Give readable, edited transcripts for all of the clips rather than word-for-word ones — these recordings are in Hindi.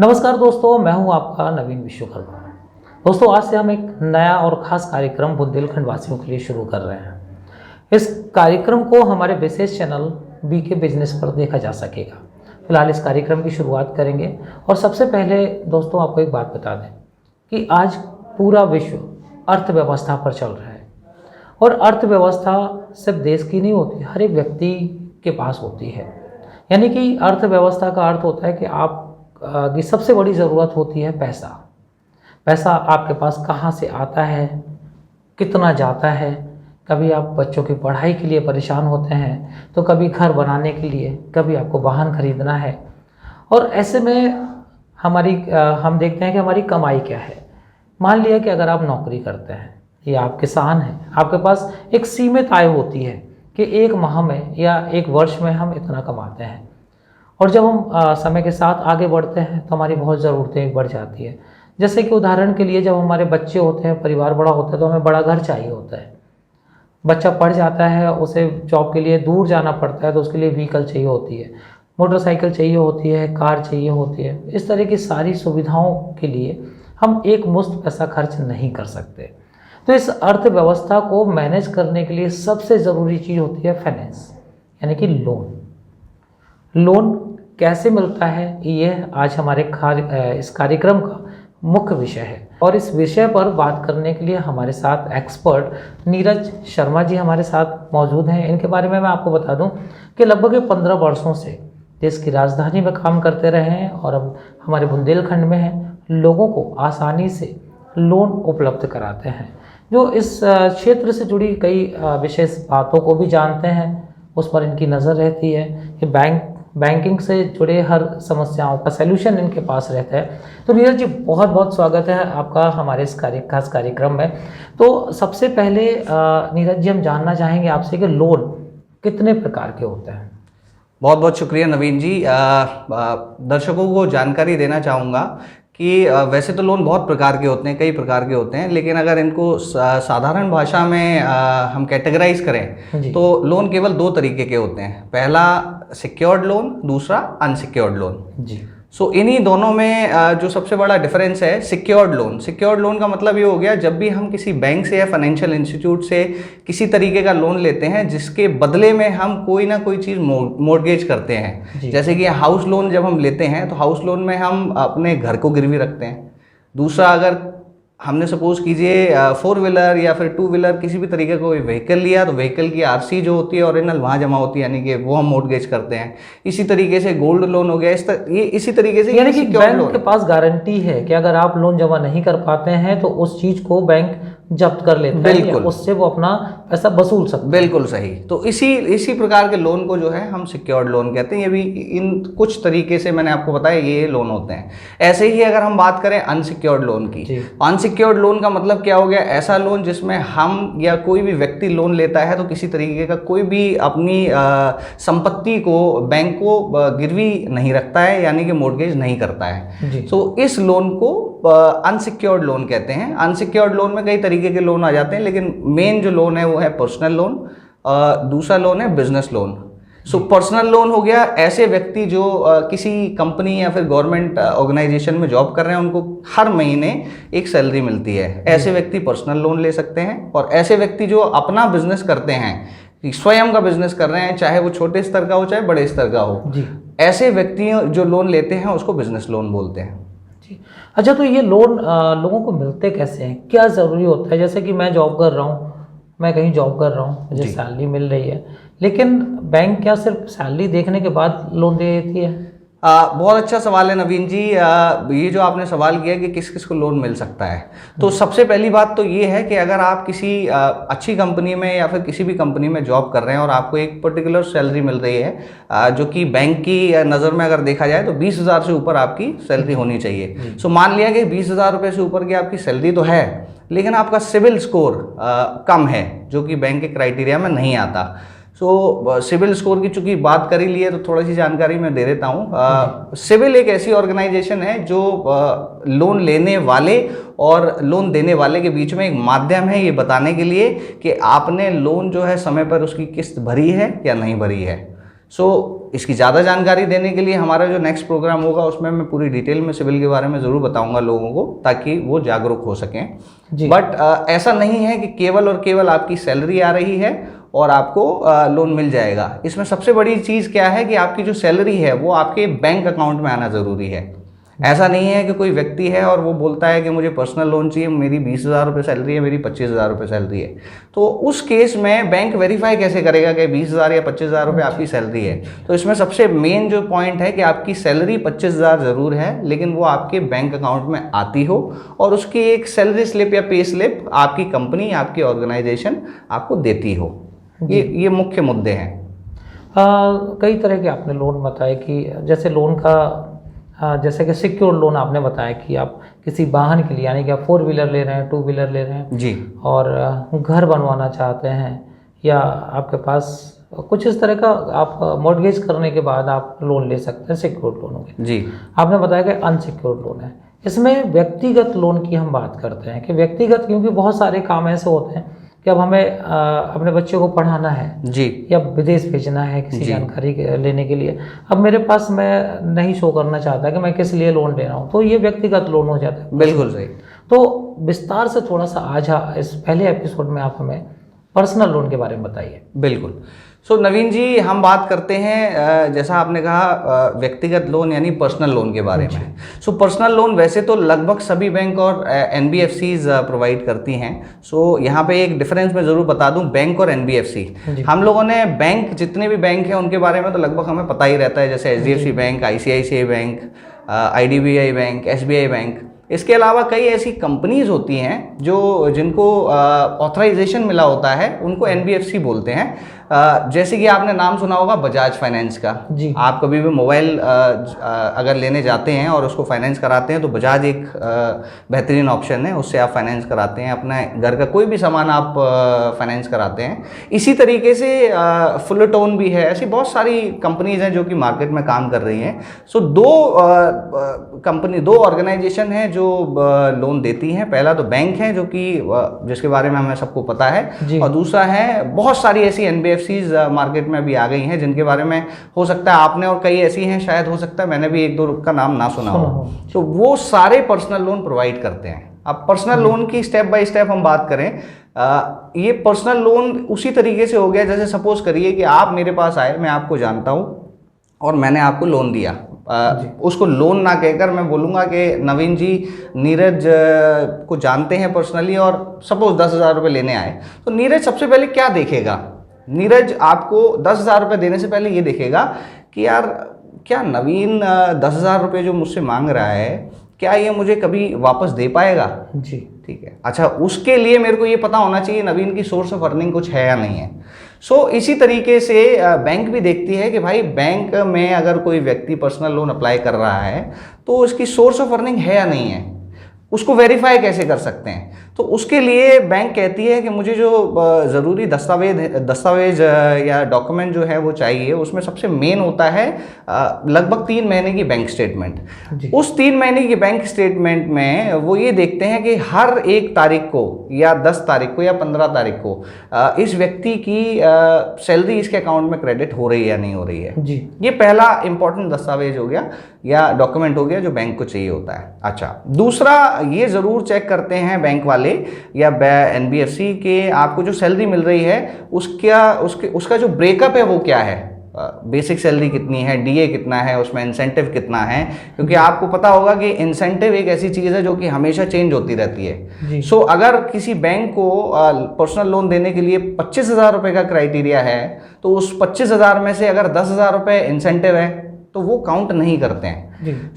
नमस्कार दोस्तों, मैं हूं आपका नवीन विश्वकर्मा। दोस्तों, आज से हम एक नया और ख़ास कार्यक्रम बुंदेलखंड वासियों के लिए शुरू कर रहे हैं। इस कार्यक्रम को हमारे विशेष चैनल बीके बिजनेस पर देखा जा सकेगा। फिलहाल इस कार्यक्रम की शुरुआत करेंगे और सबसे पहले दोस्तों आपको एक बात बता दें कि आज पूरा विश्व अर्थव्यवस्था पर चल रहा है और अर्थव्यवस्था सिर्फ देश की नहीं होती, हर एक व्यक्ति के पास होती है। यानी कि अर्थव्यवस्था का अर्थ होता है कि आप की सबसे बड़ी ज़रूरत होती है पैसा। पैसा आपके पास कहाँ से आता है, कितना जाता है। कभी आप बच्चों की पढ़ाई के लिए परेशान होते हैं, तो कभी घर बनाने के लिए, कभी आपको वाहन खरीदना है। और ऐसे में हम देखते हैं कि हमारी कमाई क्या है। मान लिया कि अगर आप नौकरी करते हैं या आप किसान हैं, आपके पास एक सीमित आय होती है कि एक माह में या एक वर्ष में हम इतना कमाते हैं। और जब हम समय के साथ आगे बढ़ते हैं तो हमारी बहुत ज़रूरतें बढ़ जाती है। जैसे कि उदाहरण के लिए, जब हमारे बच्चे होते हैं, परिवार बड़ा होता है, तो हमें बड़ा घर चाहिए होता है। बच्चा पढ़ जाता है, उसे जॉब के लिए दूर जाना पड़ता है, तो उसके लिए व्हीकल चाहिए होती है, मोटरसाइकिल चाहिए होती है, कार चाहिए होती है। इस तरह की सारी सुविधाओं के लिए हम एक मुश्त पैसा खर्च नहीं कर सकते। तो इस अर्थव्यवस्था को मैनेज करने के लिए सबसे ज़रूरी चीज़ होती है फाइनेंस, यानी कि लोन कैसे मिलता है, ये आज हमारे इस कार्यक्रम का मुख्य विषय है। और इस विषय पर बात करने के लिए हमारे साथ एक्सपर्ट नीरज शर्मा जी हमारे साथ मौजूद हैं। इनके बारे में मैं आपको बता दूं कि लगभग 15 वर्षों से देश की राजधानी में काम करते रहे हैं और अब हमारे बुंदेलखंड में हैं। लोगों को आसानी से लोन उपलब्ध कराते हैं। जो इस क्षेत्र से जुड़ी कई विशेष बातों को भी जानते हैं, उस पर इनकी नज़र रहती है कि बैंकिंग से जुड़े हर समस्याओं का सलूशन इनके पास रहता है। तो नीरज जी, बहुत बहुत स्वागत है आपका हमारे इस खास कार्यक्रम में। तो सबसे पहले नीरज जी, हम जानना चाहेंगे आपसे कि लोन कितने प्रकार के होते हैं। बहुत बहुत शुक्रिया नवीन जी। दर्शकों को जानकारी देना चाहूँगा कि वैसे तो लोन बहुत प्रकार के होते हैं, कई प्रकार के होते हैं, लेकिन अगर इनको साधारण भाषा में हम कैटेगराइज करें तो लोन केवल 2 तरीके के होते हैं। पहला सिक्योर्ड लोन, दूसरा अनसिक्योर्ड लोन जी। सो इन्हीं दोनों में जो सबसे बड़ा डिफरेंस है सिक्योर्ड लोन का मतलब ये हो गया, जब भी हम किसी बैंक से या फाइनेंशियल इंस्टीट्यूट से किसी तरीके का लोन लेते हैं जिसके बदले में हम कोई ना कोई चीज़ मॉर्गेज करते हैं। जैसे कि हाउस लोन जब हम लेते हैं तो हाउस लोन में हम अपने घर को गिरवी रखते हैं। दूसरा, अगर हमने सपोज कीजिए 4 व्हीलर या फिर 2 व्हीलर किसी भी तरीके का कोई व्हीकल लिया, तो व्हीकल की आरसी जो होती है ओरिजिनल वहाँ जमा होती है, यानी कि वो हम मॉर्गेज करते हैं। इसी तरीके से गोल्ड लोन हो गया, इसी तरीके से, यानी कि बैंक के पास गारंटी है कि अगर आप लोन जमा नहीं कर पाते हैं तो उस चीज़ को बैंक जब्त कर लेते हैं, बिल्कुल, उससे वो अपना पैसा वसूल सकते हैं। बिल्कुल सही। तो इसी प्रकार के लोन को जो है हम सिक्योर्ड लोन कहते हैं। ये भी इन कुछ तरीके से मैंने आपको बताया ये लोन होते हैं। ऐसे ही अगर हम बात करें अनसिक्योर्ड लोन की, अनसिक्योर्ड लोन का मतलब क्या हो गया? ऐसा लोन जिसमें हम या कोई भी व्यक्ति लोन लेता है तो किसी तरीके का कोई भी अपनी संपत्ति को बैंक को गिरवी नहीं रखता है, यानी कि मॉर्गेज नहीं करता है। तो इस लोन को अनसिक्योर्ड लोन कहते हैं। अनसिक्योर्ड लोन में कई तरीके के लोन आ जाते हैं, लेकिन मेन जो लोन है वो है पर्सनल लोन। दूसरा लोन है business loan. So personal loan हो गया ऐसे व्यक्ति जो किसी कंपनी या फिर गवर्नमेंट ऑर्गेनाइजेशन में जॉब कर रहे हैं, उनको हर महीने एक सैलरी मिलती है। ऐसे व्यक्ति पर्सनल लोन ले सकते हैं। और ऐसे व्यक्ति जो अपना बिजनेस करते हैं, स्वयं का बिजनेस कर रहे हैं, चाहे वो छोटे स्तर का हो चाहे बड़े स्तर का हो, ऐसे व्यक्ति जो लोन लेते हैं उसको बिजनेस लोन बोलते हैं। अच्छा, तो ये लोन लोगों को मिलते कैसे हैं, क्या ज़रूरी होता है? जैसे कि मैं जॉब कर रहा हूँ, मैं कहीं जॉब कर रहा हूँ, मुझे सैलरी मिल रही है, लेकिन बैंक क्या सिर्फ सैलरी देखने के बाद लोन दे देती है? बहुत अच्छा सवाल है नवीन जी। ये जो आपने सवाल किया कि किस किस को लोन मिल सकता है, तो सबसे पहली बात तो ये है कि अगर आप किसी अच्छी कंपनी में या फिर किसी भी कंपनी में जॉब कर रहे हैं और आपको एक पर्टिकुलर सैलरी मिल रही है, जो कि बैंक की नज़र में अगर देखा जाए तो 20,000 से ऊपर आपकी सैलरी होनी चाहिए। सो मान लिया कि 20,000 रुपये से ऊपर की आपकी सैलरी तो है, लेकिन आपका सिविल स्कोर कम है, जो कि बैंक के क्राइटेरिया में नहीं आता। सो सिविल स्कोर की चूंकि बात कर ही ली है तो थोड़ी सी जानकारी मैं दे देता हूँ। सिविल एक ऐसी ऑर्गेनाइजेशन है जो लोन लेने वाले और लोन देने वाले के बीच में एक माध्यम है, ये बताने के लिए कि आपने लोन जो है समय पर उसकी किस्त भरी है या नहीं भरी है। इसकी ज़्यादा जानकारी देने के लिए हमारा जो नेक्स्ट प्रोग्राम होगा उसमें मैं पूरी डिटेल में सिविल के बारे में ज़रूर बताऊंगा लोगों को, ताकि वो जागरूक हो सकें। बट ऐसा नहीं है कि केवल और केवल आपकी सैलरी आ रही है और आपको लोन मिल जाएगा। इसमें सबसे बड़ी चीज़ क्या है कि आपकी जो सैलरी है वो आपके बैंक अकाउंट में आना ज़रूरी है। ऐसा नहीं है कि कोई व्यक्ति है और वो बोलता है कि मुझे पर्सनल लोन चाहिए, मेरी 20,000 रुपये सैलरी है, मेरी 25,000 रुपये सैलरी है, तो उस केस में बैंक वेरीफाई कैसे करेगा कि 20,000 या 25,000 रुपये आपकी सैलरी है। तो इसमें सबसे मेन जो पॉइंट है कि आपकी सैलरी 25,000 ज़रूर है, लेकिन वो आपके बैंक अकाउंट में आती हो और उसकी एक सैलरी स्लिप या पे स्लिप आपकी कंपनी, आपकी ऑर्गेनाइजेशन आपको देती हो। ये मुख्य मुद्दे हैं। कई तरह के आपने लोन बताए कि जैसे लोन का जैसे कि सिक्योर लोन आपने बताया कि आप किसी वाहन के लिए, यानी कि आप 4 व्हीलर ले रहे हैं, 2 व्हीलर ले रहे हैं जी, और घर बनवाना चाहते हैं, या आपके पास कुछ इस तरह का आप मॉर्गेज करने के बाद आप लोन ले सकते हैं सिक्योर लोन के। जी, आपने बताया कि अनसिक्योर लोन है। इसमें व्यक्तिगत लोन की हम बात करते हैं कि व्यक्तिगत, क्योंकि बहुत सारे काम ऐसे होते हैं कि अब हमें अपने बच्चे को पढ़ाना है जी, या विदेश भेजना है किसी जानकारी लेने के लिए, अब मेरे पास मैं नहीं शो करना चाहता कि मैं किस लिए लोन ले रहा हूँ, तो ये व्यक्तिगत लोन हो जाता है। बिल्कुल सही। तो विस्तार से थोड़ा सा आज इस पहले एपिसोड में आप हमें पर्सनल लोन के बारे में बताइए। बिल्कुल। नवीन जी, हम बात करते हैं जैसा आपने कहा व्यक्तिगत लोन यानी पर्सनल लोन के बारे में। पर्सनल लोन वैसे तो लगभग सभी बैंक और एनबीएफसीज प्रोवाइड करती हैं। यहाँ पे एक डिफरेंस मैं ज़रूर बता दूं, बैंक और एनबीएफसी। हम लोगों ने बैंक, जितने भी बैंक हैं उनके बारे में तो लगभग हमें पता ही रहता है, जैसे HDFC bank, ICICI bank, IDBI bank, SBI bank. इसके अलावा कई ऐसी कंपनीज होती हैं जिनको ऑथराइजेशन मिला होता है, उनको एनबीएफसी बोलते हैं। जैसे कि आपने नाम सुना होगा बजाज फाइनेंस का। जी, आप कभी भी मोबाइल अगर लेने जाते हैं और उसको फाइनेंस कराते हैं तो बजाज एक बेहतरीन ऑप्शन है, उससे आप फाइनेंस कराते हैं, अपने घर का कोई भी सामान आप फाइनेंस कराते हैं। इसी तरीके से फुलटोन भी है। ऐसी बहुत सारी कंपनीज हैं जो कि मार्केट में काम कर रही हैं। दो ऑर्गेनाइजेशन हैं जो लोन देती हैं। पहला तो बैंक है जो कि जिसके बारे में हमें सबको पता है, और दूसरा है बहुत सारी ऐसी एनबीएफसीज मार्केट में अभी आ गई हैं जिनके बारे में हो सकता है आपने, और कई ऐसी हैं शायद हो सकता है मैंने भी एक दो का नाम ना सुना हो। तो वो सारे पर्सनल लोन प्रोवाइड करते हैं। अब पर्सनल लोन की स्टेप बाय स्टेप हम बात करें, ये पर्सनल लोन उसी तरीके से हो गया जैसे सपोज करिए कि आप मेरे पास आए, मैं आपको जानता हूँ और मैंने आपको लोन दिया। उसको लोन ना कहकर मैं बोलूँगा कि नवीन जी नीरज को जानते हैं पर्सनली और सपोज 10,000 रुपये लेने आए, तो नीरज सबसे पहले क्या देखेगा? नीरज आपको 10,000 रुपये देने से पहले ये देखेगा कि यार क्या नवीन 10,000 रुपये जो मुझसे मांग रहा है, क्या ये मुझे कभी वापस दे पाएगा? जी, ठीक है। अच्छा, उसके लिए मेरे को ये पता होना चाहिए नवीन की सोर्स ऑफ अर्निंग कुछ है या नहीं है। इसी तरीके से बैंक भी देखती है कि भाई बैंक में अगर कोई व्यक्ति पर्सनल लोन अप्लाई कर रहा है तो उसकी सोर्स ऑफ अर्निंग है या नहीं है, उसको वेरीफाई कैसे कर सकते हैं। तो उसके लिए बैंक कहती है कि मुझे जो ज़रूरी दस्तावेज या डॉक्यूमेंट जो है वो चाहिए, उसमें सबसे मेन होता है लगभग 3 महीने की बैंक स्टेटमेंट। उस 3 महीने की बैंक स्टेटमेंट में वो ये देखते हैं कि हर 1 तारीख को या 10 तारीख को या 15 तारीख को इस व्यक्ति की सैलरी इसके अकाउंट में क्रेडिट हो रही है या नहीं हो रही है। जी, ये पहला इंपॉर्टेंट दस्तावेज हो गया या डॉक्यूमेंट हो गया जो बैंक को चाहिए होता है। अच्छा, दूसरा ये ज़रूर चेक करते हैं बैंक वाले या एनबीएफसी के आपको जो सैलरी मिल रही है उसका जो ब्रेकअप है वो क्या है, बेसिक सैलरी कितनी है, डीए कितना है, उसमें इंसेंटिव कितना है, क्योंकि आपको पता होगा कि इंसेंटिव एक ऐसी चीज़ है जो कि हमेशा चेंज होती रहती है। अगर किसी बैंक को पर्सनल लोन देने के लिए 25,000 रुपये का क्राइटेरिया है तो उस 25,000 में से अगर 10,000 रुपये इंसेंटिव है तो वो काउंट नहीं करते हैं।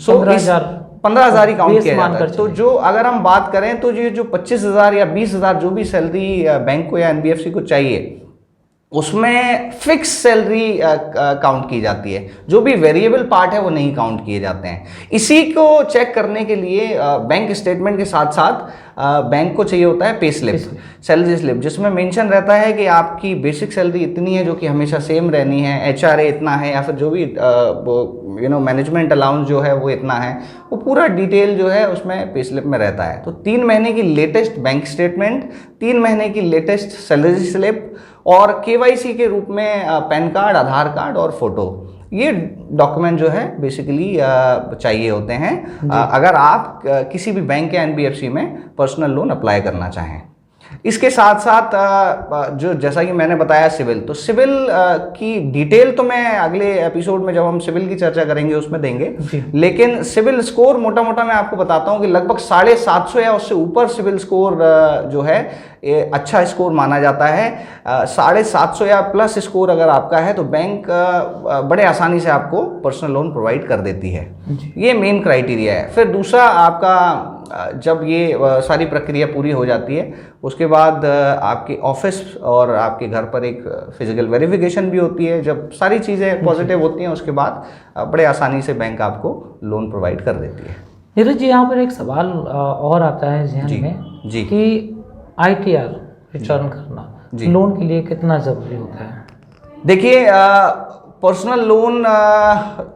15,000 ही काउंट किया जाता है। तो जो अगर हम बात करें तो ये जो 25,000 या 20,000 जो भी सैलरी बैंक को या एनबीएफसी को चाहिए, उसमें फिक्स सैलरी काउंट की जाती है। जो भी वेरिएबल पार्ट है वो नहीं काउंट किए जाते हैं। इसी को चेक करने के लिए बैंक स्टेटमेंट के साथ साथ बैंक को चाहिए होता है पे स्लिप, सैलरी स्लिप, जिसमें मेंशन रहता है कि आपकी बेसिक सैलरी इतनी है जो कि हमेशा सेम रहनी है, एचआरए इतना है, या फिर जो भी मैनेजमेंट अलाउंस जो है वो इतना है, वो पूरा डिटेल जो है उसमें पे स्लिप में रहता है। तो 3 महीने की लेटेस्ट बैंक स्टेटमेंट, 3 महीने की लेटेस्ट सैलरी स्लिप और केवाईसी के रूप में पैन कार्ड, आधार कार्ड और फोटो, ये डॉक्यूमेंट जो है बेसिकली चाहिए होते हैं अगर आप किसी भी बैंक या एनबीएफसी में पर्सनल लोन अप्लाई करना चाहें। इसके साथ साथ जो जैसा कि मैंने बताया सिविल, तो सिविल की डिटेल तो मैं अगले एपिसोड में जब हम सिविल की चर्चा करेंगे उसमें देंगे, लेकिन सिविल स्कोर मोटा मोटा मैं आपको बताता हूं कि लगभग 750 या उससे ऊपर सिविल स्कोर जो है अच्छा स्कोर माना जाता है। 750 या प्लस स्कोर अगर आपका है तो बैंक बड़े आसानी से आपको पर्सनल लोन प्रोवाइड कर देती है। ये मेन क्राइटेरिया है। फिर दूसरा आपका जब ये सारी प्रक्रिया पूरी हो जाती है उसके बाद आपके ऑफिस और आपके घर पर एक फिजिकल वेरिफिकेशन भी होती है। जब सारी चीज़ें पॉजिटिव होती हैं उसके बाद बड़े आसानी से बैंक आपको लोन प्रोवाइड कर देती है। नीरज जी, यहाँ पर एक सवाल और आता है ज़हन में जी कि ITR रिटर्न करना लोन के लिए कितना ज़रूरी होता है? देखिए, पर्सनल लोन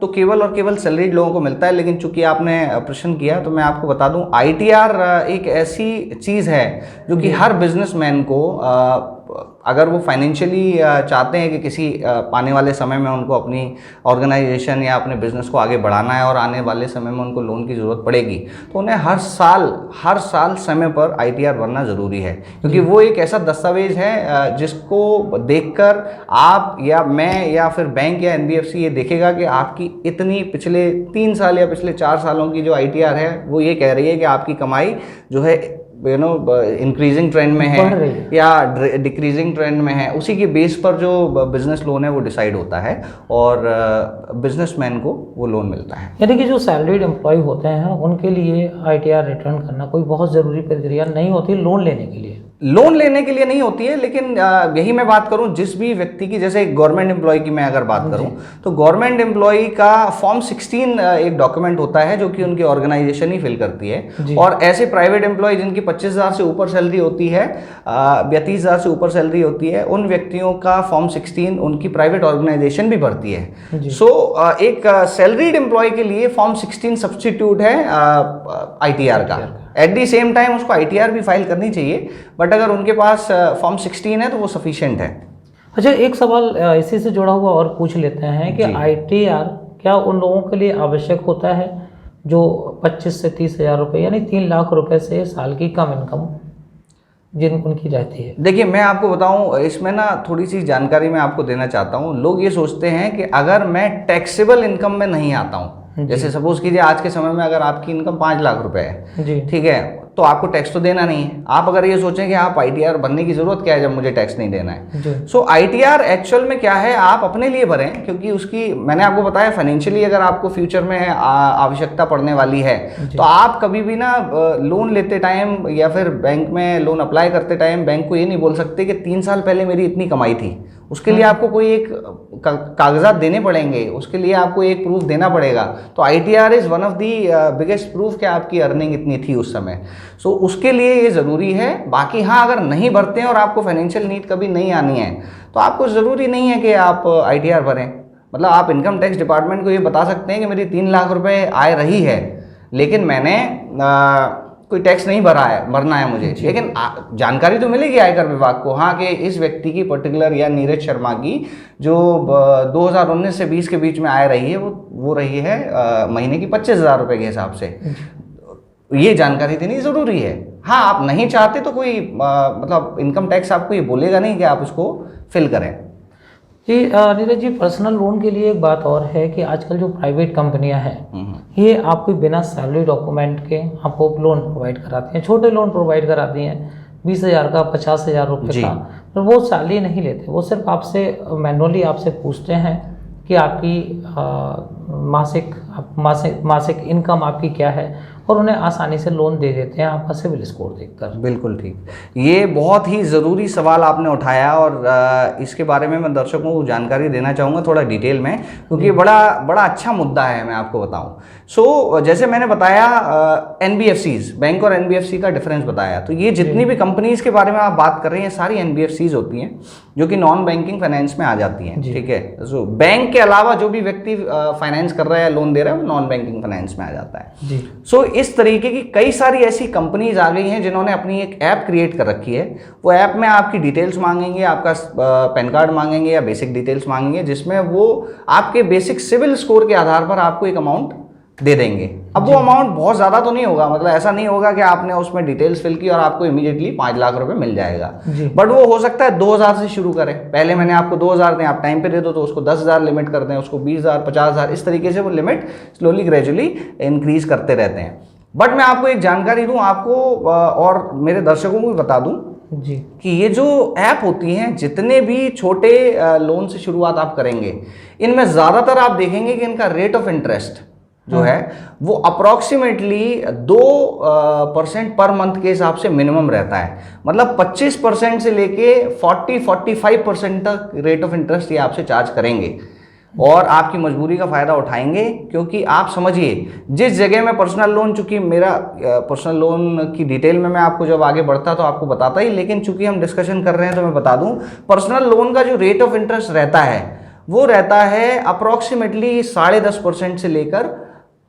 तो केवल और केवल सैलरीड लोगों को मिलता है, लेकिन चूंकि आपने प्रश्न किया तो मैं आपको बता दूं ITR एक ऐसी चीज़ है जो कि हर बिजनेसमैन को अगर वो फाइनेंशियली चाहते हैं कि किसी आने वाले समय में उनको अपनी ऑर्गेनाइजेशन या अपने बिजनेस को आगे बढ़ाना है और आने वाले समय में उनको लोन की ज़रूरत पड़ेगी, तो उन्हें हर साल समय पर ITR भरना ज़रूरी है, क्योंकि वो एक ऐसा दस्तावेज है जिसको देखकर आप या मैं या फिर बैंक या NBFC ये देखेगा कि आपकी इतनी पिछले 3 साल या पिछले 4 सालों की जो ITR है वो ये कह रही है कि आपकी कमाई जो है इंक्रीजिंग ट्रेंड में है या डिक्रीजिंग ट्रेंड में है। उसी के बेस पर जो बिजनेस लोन है वो डिसाइड होता है और बिजनेसमैन को वो लोन मिलता है। यानी कि जो सैलरीड एम्प्लॉय होते हैं उनके लिए ITR रिटर्न करना कोई बहुत ज़रूरी प्रक्रिया नहीं होती लोन लेने के लिए। लोन लेने के लिए नहीं होती है, लेकिन यही मैं बात करूं जिस भी व्यक्ति की, जैसे गवर्नमेंट एम्प्लॉय की मैं अगर बात करूं तो गवर्नमेंट एम्प्लॉय का फॉर्म 16 एक डॉक्यूमेंट होता है जो कि उनकी ऑर्गेनाइजेशन ही फिल करती है। और ऐसे प्राइवेट एम्प्लॉय जिनकी 25,000 से ऊपर सैलरी होती है या 30,000 से ऊपर सैलरी होती है, उन व्यक्तियों का फॉर्म 16 उनकी प्राइवेट ऑर्गेनाइजेशन भी भरती है। सो एक सैलरीड एम्प्लॉय के लिए फॉर्म 16 सब्सटीट्यूट है ITR का। एट दी सेम टाइम उसको ITR भी फाइल करनी चाहिए, बट अगर उनके पास फॉर्म 16 है तो वो सफिशिएंट है। अच्छा, एक सवाल इसी से जुड़ा हुआ और पूछ लेते हैं कि ITR क्या उन लोगों के लिए आवश्यक होता है जो 25 से 30 हज़ार रुपये यानी 3 लाख रुपए से साल की कम इनकम जिन उनकी रहती है? देखिए, मैं आपको बताऊं, इसमें ना थोड़ी सी जानकारी मैं आपको देना चाहता हूं। लोग ये सोचते हैं कि अगर मैं टैक्सेबल इनकम में नहीं आता हूं, जैसे सपोज कीजिए आज के समय में अगर आपकी इनकम 5 लाख रुपए है, ठीक है, तो आपको टैक्स तो देना नहीं है। आप अगर ये सोचें कि आप ITR भरने की जरूरत क्या है जब मुझे टैक्स नहीं देना है, सो ITR एक्चुअल में क्या है, आप अपने लिए भरें, क्योंकि उसकी मैंने आपको बताया फाइनेंशियली अगर आपको फ्यूचर में आवश्यकता पड़ने वाली है तो आप कभी भी ना लोन लेते टाइम या फिर बैंक में लोन अप्लाई करते टाइम बैंक को ये नहीं बोल सकते कि 3 साल पहले मेरी इतनी कमाई थी। उसके लिए आपको कोई एक कागजात देने पड़ेंगे, उसके लिए आपको एक प्रूफ देना पड़ेगा। तो ITR is one of the biggest proof कि आपकी अर्निंग इतनी थी उस समय। सो उसके लिए ये ज़रूरी है। बाकी हाँ, अगर नहीं भरते हैं और आपको फाइनेंशियल नीड कभी नहीं आनी है तो आपको ज़रूरी नहीं है कि आप ITR भरें। मतलब आप इनकम टैक्स डिपार्टमेंट को ये बता सकते हैं कि मेरी 3 लाख रुपए आय रही है, लेकिन मैंने कोई टैक्स नहीं भरना है मुझे, लेकिन जानकारी तो मिलेगी आयकर विभाग को, हाँ, कि इस व्यक्ति की पर्टिकुलर या नीरज शर्मा की जो 2019 से 20 के बीच में आय रही है वो रही है महीने की 25,000 रुपये के हिसाब से। ये जानकारी देनी ज़रूरी है। हाँ, आप नहीं चाहते तो कोई मतलब इनकम टैक्स आपको ये बोलेगा नहीं कि आप उसको फिल करें। जी नीरज जी, पर्सनल लोन के लिए एक बात और है कि आजकल जो प्राइवेट कंपनियां हैं ये आपको बिना सैलरी डॉक्यूमेंट के आपको लोन प्रोवाइड कराती हैं, छोटे लोन प्रोवाइड कराती हैं 20,000 का, 50,000 रुपये का, पर वो सैलरी नहीं लेते। वो सिर्फ आपसे मैनुअली आपसे पूछते हैं कि आपकी मासिक इनकम आपकी क्या है और उन्हें आसानी से लोन दे देते हैं आपका सिविल स्कोर देखकर। बिल्कुल ठीक। ये बहुत ही ज़रूरी सवाल आपने उठाया और इसके बारे में मैं दर्शकों को जानकारी देना चाहूँगा थोड़ा डिटेल में, क्योंकि बड़ा अच्छा मुद्दा है, मैं आपको बताऊँ। सो जैसे मैंने बताया NBFCs, बैंक और NBFC का डिफरेंस बताया, तो ये जितनी भी कंपनीज़ के बारे में आप बात कर रहे हैं सारी NBFCs होती हैं जो कि नॉन बैंकिंग फाइनेंस में आ जाती हैं, ठीक है। सो बैंक के अलावा जो भी व्यक्ति फाइनेंस कर रहा है या लोन दे रहा है वो नॉन बैंकिंग फाइनेंस में आ जाता है जी। सो इस तरीके की कई सारी ऐसी कंपनीज आ गई हैं जिन्होंने अपनी एक ऐप क्रिएट कर रखी है। वो ऐप में आपकी डिटेल्स मांगेंगे, आपका पैन कार्ड मांगेंगे या बेसिक डिटेल्स मांगेंगे, जिसमें वो आपके बेसिक सिविल स्कोर के आधार पर आपको एक अमाउंट दे देंगे। अब वो अमाउंट बहुत ज़्यादा तो नहीं होगा, मतलब ऐसा नहीं होगा कि आपने उसमें डिटेल्स फिल की और आपको इमीडिएटली 5 लाख रुपए मिल जाएगा, बट वो हो सकता है 2,000 से शुरू करें। पहले मैंने आपको 2,000 दें, आप टाइम पे दे दो तो उसको 10,000 लिमिट कर दें, उसको 20,000, 50,000, इस तरीके से वो लिमिट स्लोली ग्रेजुअली इंक्रीज करते रहते हैं। बट मैं आपको एक जानकारी दूं आपको और मेरे दर्शकों को भी बता दूं जी कि ये जो ऐप होती हैं, जितने भी छोटे लोन से शुरुआत आप करेंगे, इनमें ज़्यादातर आप देखेंगे कि इनका रेट ऑफ इंटरेस्ट जो है वो अप्रॉक्सीमेटली 2% पर मंथ के हिसाब से मिनिमम रहता है। मतलब 25% से लेके 40-45% तक रेट ऑफ इंटरेस्ट ये आपसे चार्ज करेंगे और आपकी मजबूरी का फ़ायदा उठाएंगे। क्योंकि आप समझिए, जिस जगह में पर्सनल लोन, चूंकि मेरा पर्सनल लोन की डिटेल में मैं आपको जब आगे बढ़ता तो आपको बताता ही, लेकिन चूंकि हम डिस्कशन कर रहे हैं तो मैं बता दूं, पर्सनल लोन का जो रेट ऑफ इंटरेस्ट रहता है वो रहता है अप्रॉक्सीमेटली 10.5% से लेकर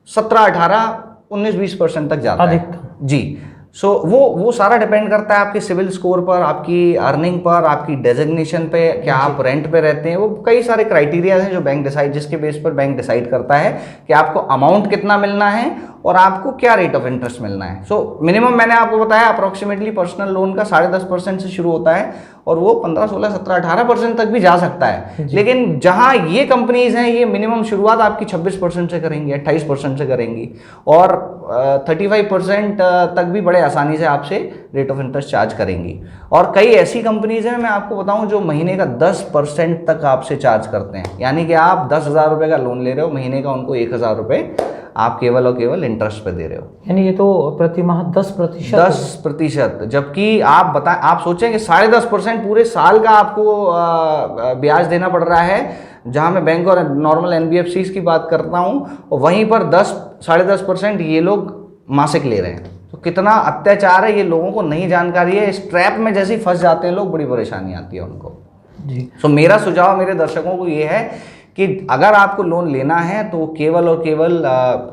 17, 18, 19, 20% तक जाता है जी। सो वो सारा डिपेंड करता है आपके सिविल स्कोर पर, आपकी अर्निंग पर, आपकी डेजिग्नेशन पे, क्या आप रेंट पे रहते हैं। वो कई सारे क्राइटेरिया हैं जो बैंक डिसाइड, जिसके बेस पर बैंक डिसाइड करता है कि आपको अमाउंट कितना मिलना है और आपको क्या रेट ऑफ इंटरेस्ट मिलना है। सो मिनिमम मैंने आपको बताया अप्रॉक्सीमेटली पर्सनल लोन का 10.5% से शुरू होता है और वो 15, 16, 17, 18% तक भी जा सकता है। लेकिन जहां ये कंपनीज हैं, ये मिनिमम शुरुआत आपकी 26% से करेंगी, 28% से करेंगी और 35% तक भी बड़े आसानी से आपसे रेट ऑफ इंटरेस्ट चार्ज करेंगी। और कई ऐसी कंपनीज हैं, मैं आपको बताऊं, जो महीने का 10% तक आपसे चार्ज करते हैं। यानी कि आप 10,000 रुपये का लोन ले रहे हो, महीने का उनको 1,000 रुपये आप केवल और केवल इंटरेस्ट पे दे रहे हो। यानी ये तो प्रति माह 10%। जबकि आप सोचें कि 10.5% पूरे साल का आपको ब्याज देना पड़ रहा है। जहां मैं बैंक और नॉर्मल NBFCs की बात करता हूं, और वहीं पर 10-10.5% ये लोग मासिक ले रहे हैं। तो कितना अत्याचार है, ये लोगों को नहीं जानकारी है। इस ट्रैप में जैसे ही फंस जाते हैं लोग, बड़ी परेशानी आती है उनको जी। सो मेरा सुझाव मेरे दर्शकों को ये है कि अगर आपको लोन लेना है तो केवल और केवल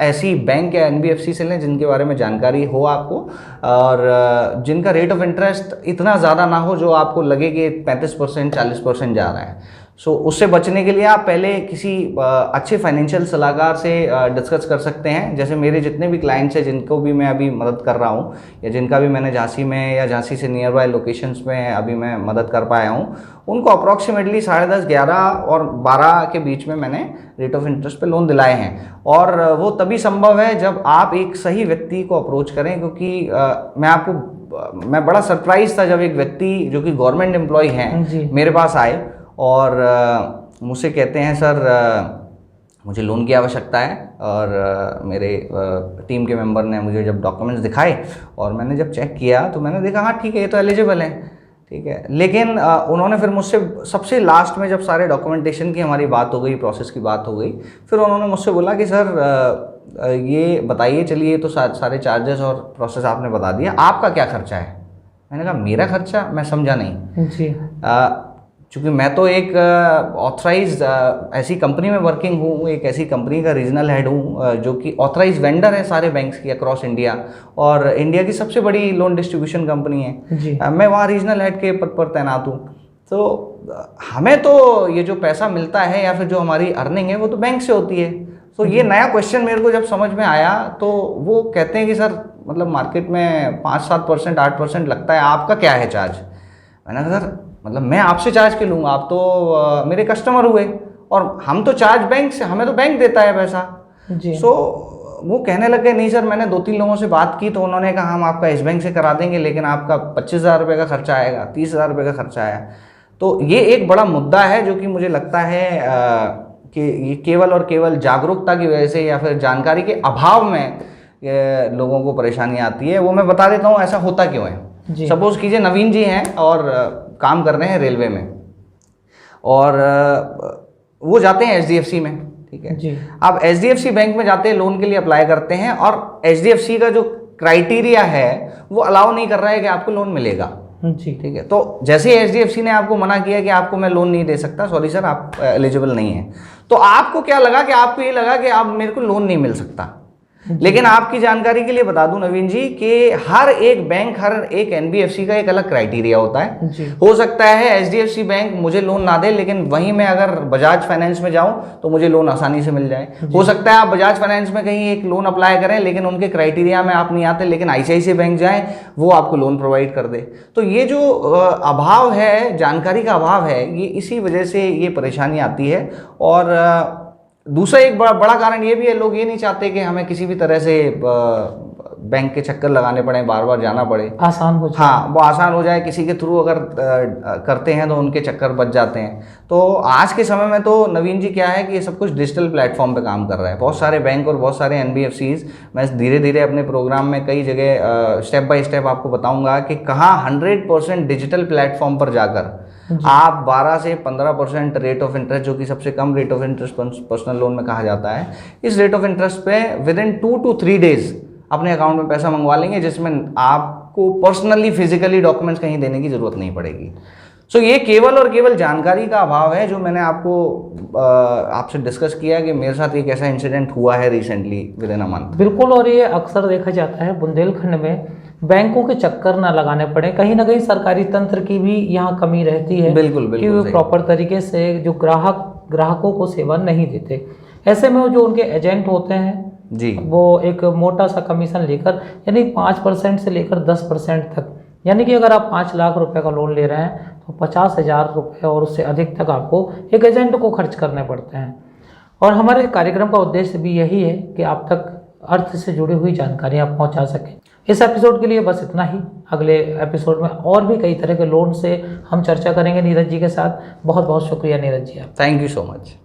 ऐसी बैंक या NBFC से लें जिनके बारे में जानकारी हो आपको, और जिनका रेट ऑफ इंटरेस्ट इतना ज़्यादा ना हो जो आपको लगे कि 35%, 40% जा रहा है। सो उससे बचने के लिए आप पहले किसी अच्छे फाइनेंशियल सलाहकार से डिस्कस कर सकते हैं। जैसे मेरे जितने भी क्लाइंट्स हैं, जिनको भी मैं अभी मदद कर रहा हूँ, या जिनका भी मैंने झांसी में या झांसी से नियर बाय लोकेशंस में अभी मैं मदद कर पाया हूँ, उनको अप्रॉक्सीमेटली 10.5, 11 और 12 के बीच में मैंने रेट ऑफ इंटरेस्ट पे लोन दिलाए हैं। और वो तभी संभव है जब आप एक सही व्यक्ति को अप्रोच करें। क्योंकि मैं बड़ा सरप्राइज था जब एक व्यक्ति जो कि गवर्नमेंट एम्प्लॉय हैं मेरे पास आए और मुझसे कहते हैं, सर मुझे लोन की आवश्यकता है। और मेरे टीम के मेंबर ने मुझे जब डॉक्यूमेंट्स दिखाए और मैंने जब चेक किया तो मैंने देखा हाँ ठीक है, ये तो एलिजिबल है, ठीक है। लेकिन उन्होंने फिर मुझसे सबसे लास्ट में जब सारे डॉक्यूमेंटेशन की हमारी बात हो गई, प्रोसेस की बात हो गई, फिर उन्होंने मुझसे बोला कि सर ये बताइए, चलिए ये तो सारे चार्जेस और प्रोसेस आपने बता दिया, आपका क्या खर्चा है। मैंने कहा मेरा खर्चा, मैं समझा नहीं जी। चूँकि मैं तो एक ऑथराइज ऐसी कंपनी में वर्किंग हूँ, एक ऐसी कंपनी का रीजनल हेड हूँ जो कि ऑथराइज वेंडर है सारे बैंक्स की अक्रॉस इंडिया, और इंडिया की सबसे बड़ी लोन डिस्ट्रीब्यूशन कंपनी है। मैं वहाँ रीजनल हेड के पद पर तैनात हूँ। तो हमें तो ये जो पैसा मिलता है या फिर जो हमारी अर्निंग है वो तो बैंक से होती है। तो ये नया क्वेश्चन मेरे को जब समझ में आया तो वो कहते हैं कि सर मतलब मार्केट में 5-7%, 8% लगता है, आपका क्या है चार्ज। मैंने कहा सर मतलब मैं आपसे चार्ज क्यों लूँगा, आप तो मेरे कस्टमर हुए और हम तो चार्ज बैंक से, हमें तो बैंक देता है पैसा जी। सो वो कहने लग गए नहीं सर, मैंने 2-3 लोगों से बात की तो उन्होंने कहा हम आपका इस बैंक से करा देंगे, लेकिन आपका 25,000 रुपये का खर्चा आएगा, 30,000 रुपये का खर्चा आया। तो ये एक बड़ा मुद्दा है जो कि मुझे लगता है कि ये केवल और केवल जागरूकता की वजह से या फिर जानकारी के अभाव में लोगों को परेशानी आती है। वो मैं बता देता हूँ ऐसा होता क्यों है। सपोज कीजिए नवीन जी हैं और काम कर रहे हैं रेलवे में, और वो जाते हैं HDFC में, ठीक है जी। अब HDFC बैंक में जाते हैं, लोन के लिए अप्लाई करते हैं, और HDFC का जो क्राइटेरिया है वो अलाउ नहीं कर रहा है कि आपको लोन मिलेगा। जी। ठीक है, तो जैसे ही HDFC ने आपको मना किया कि आपको मैं लोन नहीं दे सकता, सॉरी सर आप एलिजिबल नहीं है, तो आपको क्या लगा कि आपको ये लगा कि आप मेरे को लोन नहीं मिल सकता। लेकिन आपकी जानकारी के लिए बता दूं नवीन जी कि हर एक बैंक, हर एक NBFC का एक अलग क्राइटेरिया होता है जी। हो सकता है HDFC बैंक मुझे लोन ना दे, लेकिन वहीं मैं अगर बजाज फाइनेंस में जाऊं तो मुझे लोन आसानी से मिल जाए। हो सकता है आप बजाज फाइनेंस में कहीं एक लोन अप्लाई करें लेकिन उनके क्राइटेरिया में आप नहीं आते, लेकिन ICICI बैंक जाएं वो आपको लोन प्रोवाइड कर दे। तो ये जो अभाव है, जानकारी का अभाव है, ये इसी वजह से ये परेशानी आती है। और दूसरा एक बड़ा कारण ये भी है, लोग ये नहीं चाहते कि हमें किसी भी तरह से बैंक के चक्कर लगाने पड़े, बार बार जाना पड़े, आसान हो जाए। हाँ, वो आसान हो जाए, किसी के थ्रू अगर करते हैं तो उनके चक्कर बच जाते हैं। तो आज के समय में तो नवीन जी क्या है कि ये सब कुछ डिजिटल प्लेटफॉर्म पे काम कर रहा है। बहुत सारे बैंक और बहुत सारे NBFCs, मैं धीरे धीरे अपने प्रोग्राम में कई जगह स्टेप बाय स्टेप आपको बताऊंगा कि कहाँ 100% डिजिटल प्लेटफॉर्म पर जाकर आप 12 से 15% रेट ऑफ इंटरेस्ट, जो कि सबसे कम rate of interest personal loan में कहा जाता है, इस रेट ऑफ इंटरेस्ट पे विदिन 2 to 3 days अपने अकाउंट में पैसा मंगवा लेंगे, जिसमें आपको पर्सनली फिजिकली डॉक्यूमेंट्स कहीं देने की जरूरत नहीं पड़ेगी। सो ये केवल और केवल जानकारी का अभाव है, जो मैंने आपको आपसे डिस्कस किया कि मेरे साथ एक ऐसा इंसिडेंट हुआ है recently with in a month. बिल्कुल, और ये अक्सर देखा जाता है बुंदेलखंड में बैंकों के चक्कर ना लगाने पड़े। कहीं ना कहीं सरकारी तंत्र की भी यहाँ कमी रहती है। बिल्कुल कि वो प्रॉपर तरीके से जो ग्राहकों को सेवा नहीं देते। ऐसे में जो उनके एजेंट होते हैं जी, वो एक मोटा सा कमीशन लेकर, यानी 5% से लेकर 10% तक, यानी कि अगर आप 5 लाख रुपए का लोन ले रहे हैं तो 50,000 रुपये और उससे अधिक तक आपको एक एजेंट को खर्च करने पड़ते हैं। और हमारे कार्यक्रम का उद्देश्य भी यही है कि आप तक अर्थ से जुड़ी हुई जानकारी आप पहुंचा सकें। इस एपिसोड के लिए बस इतना ही। अगले एपिसोड में और भी कई तरह के लोन से हम चर्चा करेंगे नीरज जी के साथ। बहुत बहुत शुक्रिया नीरज जी आप। Thank you so much.